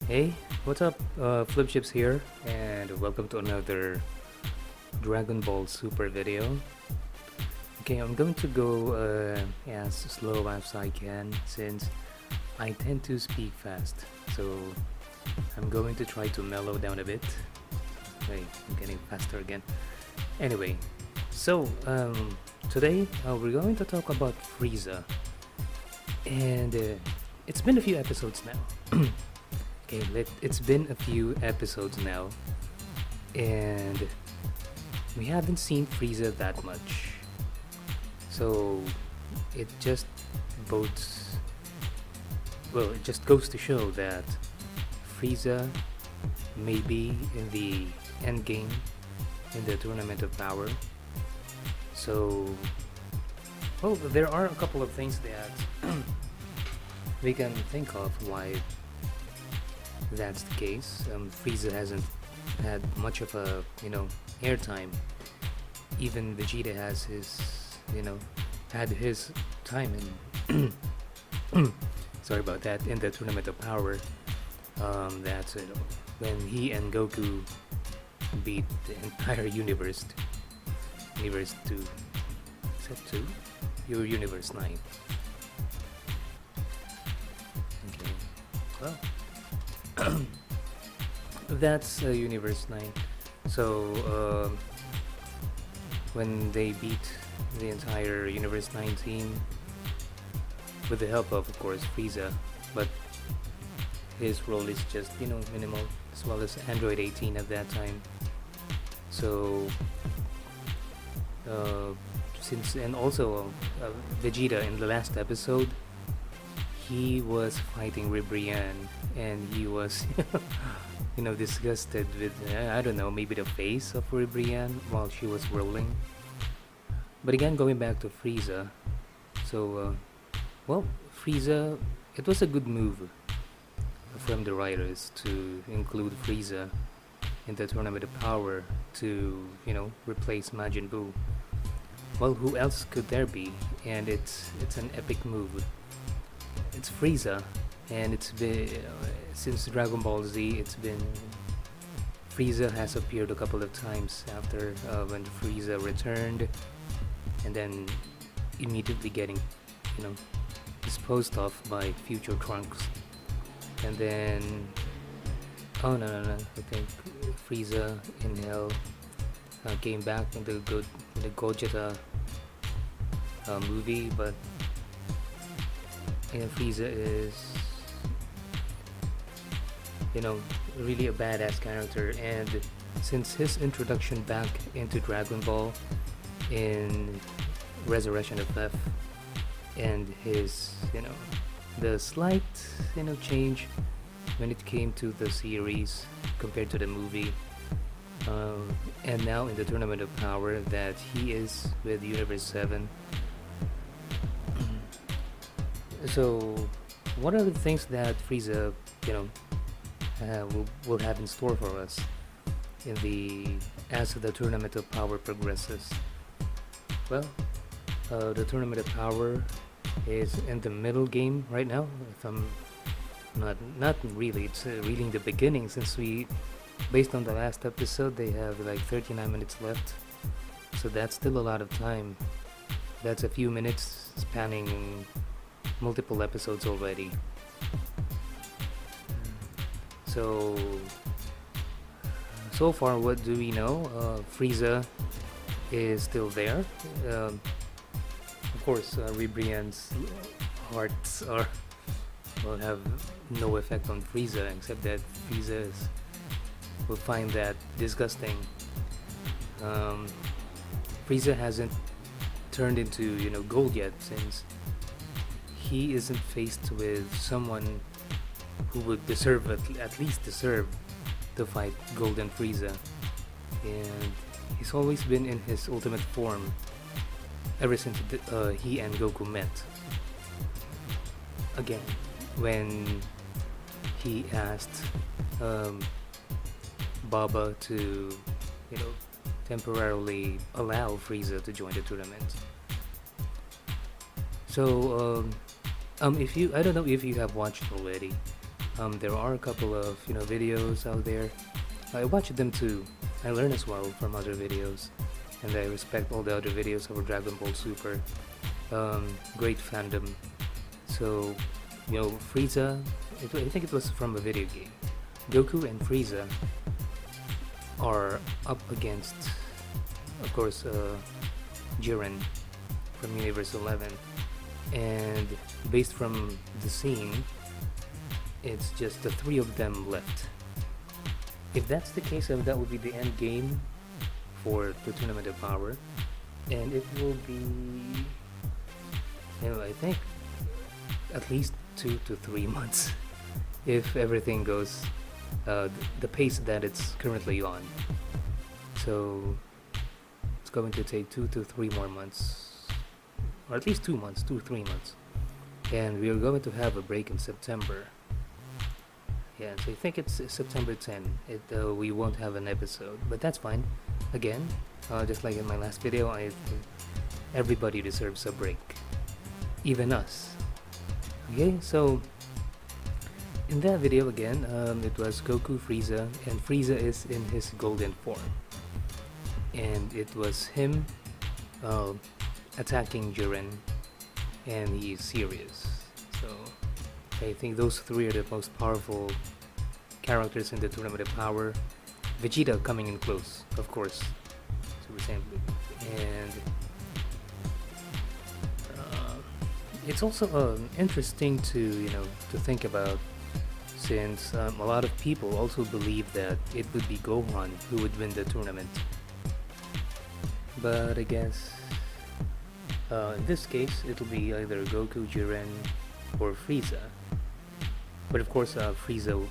Hey, what's up? Flipships here, and welcome to another Dragon Ball Super video. Okay, I'm going to go as slow as I can since I tend to speak fast. So I'm going to try to mellow down a bit. Wait, I'm getting faster again. Anyway, today we're going to talk about Frieza, and it's been a few episodes now. Okay, it's been a few episodes now, and we haven't seen Frieza that much. So it just bodes well, it just goes to show that Frieza may be in the end game in the Tournament of Power. So, well, there are a couple of things that we can think of why that's the case. Frieza hasn't had much of a airtime. Even Vegeta has his had his time in sorry about that, in the Tournament of Power. That's when he and Goku beat the entire universe 2. Is that 2? Your Universe 9. Okay. Well, that's Universe 9. So when they beat the entire Universe 9 team with the help of course Frieza, but his role is just minimal, as well as Android 18 at that time. So since and also Vegeta in the last episode, he was fighting Ribrianne, and he was disgusted with I don't know, maybe the face of Ribrianne while she was rolling. But again, going back to Frieza, so well, Frieza, it was a good move from the writers to include Frieza in the Tournament of Power to replace Majin Buu. Well, who else could there be? And it's an epic move. It's Frieza, and it's been since Dragon Ball Z. It's been Frieza has appeared a couple of times after when Frieza returned, and then immediately getting disposed of by future Trunks. And then I think Frieza in Hell came back in the Gogeta movie, but Frieza is really a badass character, and since his introduction back into Dragon Ball in Resurrection of F, and his the slight change when it came to the series compared to the movie, and now in the Tournament of Power that he is with Universe 7. So what are the things that Frieza will have in store for us as the Tournament of Power progresses? Well, the Tournament of Power is in the middle game right now. If I'm not really, it's really in the beginning, since based on the last episode, they have like 39 minutes left. So that's still a lot of time. That's a few minutes spanning multiple episodes already. So far, what do we know? Frieza is still there. Of course, Ribrianne's hearts will have no effect on Frieza, except that Frieza will find that disgusting. Frieza hasn't turned into gold yet, since he isn't faced with someone who would at least deserve to fight Golden Freeza, and he's always been in his ultimate form ever since he and Goku met. Again, when he asked Baba to temporarily allow Frieza to join the tournament. So if you I don't know if you have watched already, There are a couple of videos out there. I watch them too. I learn as well from other videos, and I respect all the other videos over Dragon Ball Super. Great fandom. So, Frieza. I think it was from a video game. Goku and Frieza are up against, of course, Jiren from Universe 11, and based from the scene, it's just the three of them left. If that's the case, that would be the end game for the Tournament of Power, and it will be, I think, at least 2 to 3 months if everything goes the pace that it's currently on. So it's going to take 2 to 3 more months, or at least 2 months, 2 to 3 months, and we are going to have a break in September. Yeah, so I think it's September 10. We won't have an episode, but that's fine. Again, just like in my last video, I think everybody deserves a break, even us. Okay, so in that video again, it was Goku, Frieza, and Frieza is in his golden form, and it was him attacking Jiren, and he's serious. So I think those three are the most powerful characters in the Tournament of Power. Vegeta coming in close, of course, Super Saiyan Blue. And it's also interesting to think about, since a lot of people also believe that it would be Gohan who would win the tournament. But I guess in this case it'll be either Goku, Jiren, or Frieza. But of course Frieza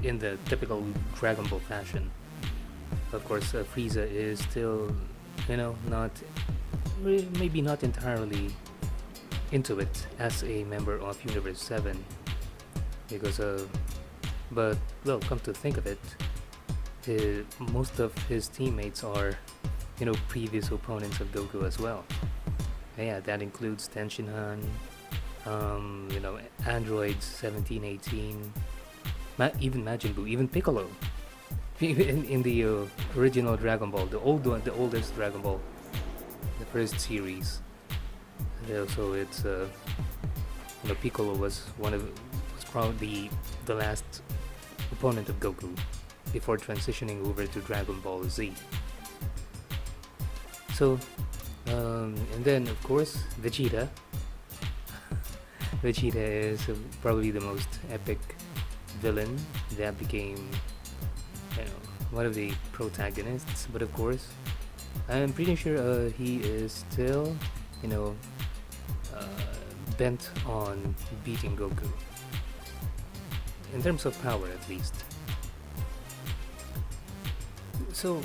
in the typical Dragon Ball fashion. Of course Frieza is still not maybe not entirely into it as a member of Universe 7, because but well, come to think of it, most of his teammates are previous opponents of Goku as well. Yeah, that includes Tenshinhan, androids 17, 18, even Majin Buu, even Piccolo. in the original Dragon Ball, the oldest Dragon Ball, the first series. So it's Piccolo was probably the last opponent of Goku before transitioning over to Dragon Ball Z. So and then of course Vegeta. Vegeta is probably the most epic villain that became one of the protagonists, but of course I'm pretty sure he is still bent on beating Goku in terms of power, at least. So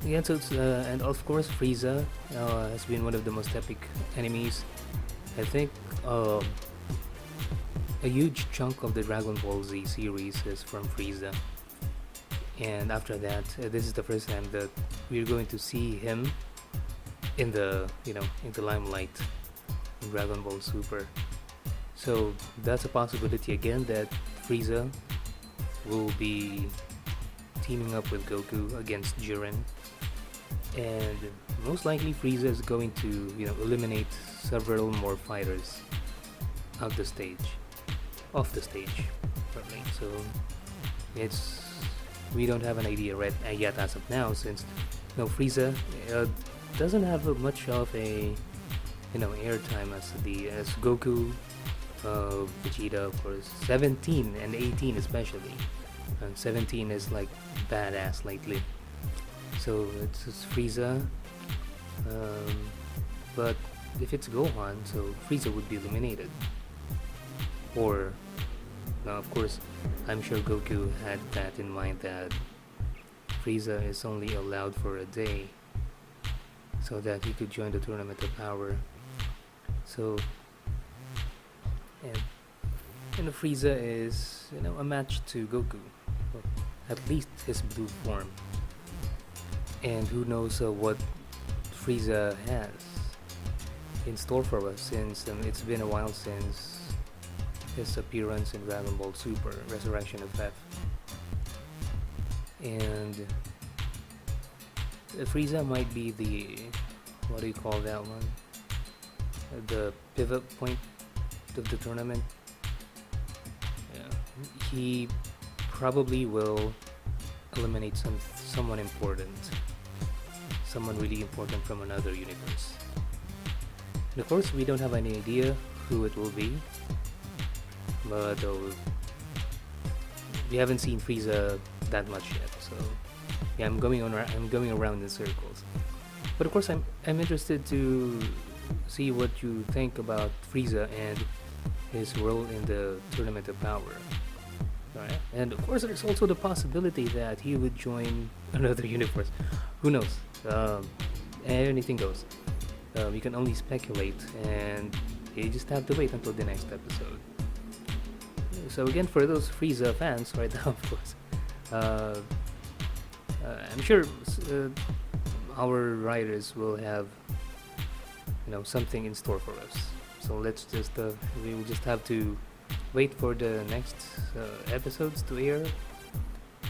yeah, so it's, and of course Frieza has been one of the most epic enemies. I think a huge chunk of the Dragon Ball Z series is from Frieza, and after that this is the first time that we're going to see him in the limelight in Dragon Ball Super. So that's a possibility again, that Frieza will be teaming up with Goku against Jiren, and most likely Frieza is going to eliminate several more fighters off the stage, probably. So we don't have an idea yet as of now, since Frieza doesn't have much of a airtime as Goku, Vegeta, of course, 17 and 18 especially, and 17 is like badass lately. So it's Frieza, but if it's Gohan, so Frieza would be eliminated. Or now, of course, I'm sure Goku had that in mind, that Frieza is only allowed for a day, so that he could join the Tournament of Power. So, and Frieza is a match to Goku, or at least his blue form. And who knows what Frieza has in store for us, since it's been a while since his appearance in Dragon Ball Super Resurrection of F. And Frieza might be the, what do you call that one? The pivot point of the tournament. Yeah, he probably will eliminate someone important, someone really important from another universe. And of course, we don't have any idea who it will be, but we haven't seen Frieza that much yet. So yeah, I'm going around in circles. But of course, I'm interested to see what you think about Frieza and his role in the Tournament of Power. Alright? And of course, there's also the possibility that he would join another universe. Who knows? Anything goes. We can only speculate, and you just have to wait until the next episode. So again, for those Frieza fans right now, of course, I'm sure our writers will have something in store for us. So let's just we will just have to wait for the next episodes to air,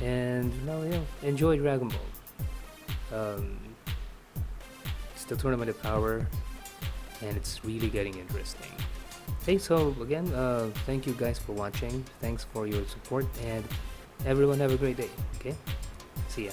and enjoy Dragon Ball. It's the Tournament of Power, and it's really getting interesting. Okay, so again, thank you guys for watching. Thanks for your support, and everyone have a great day. Okay, see ya.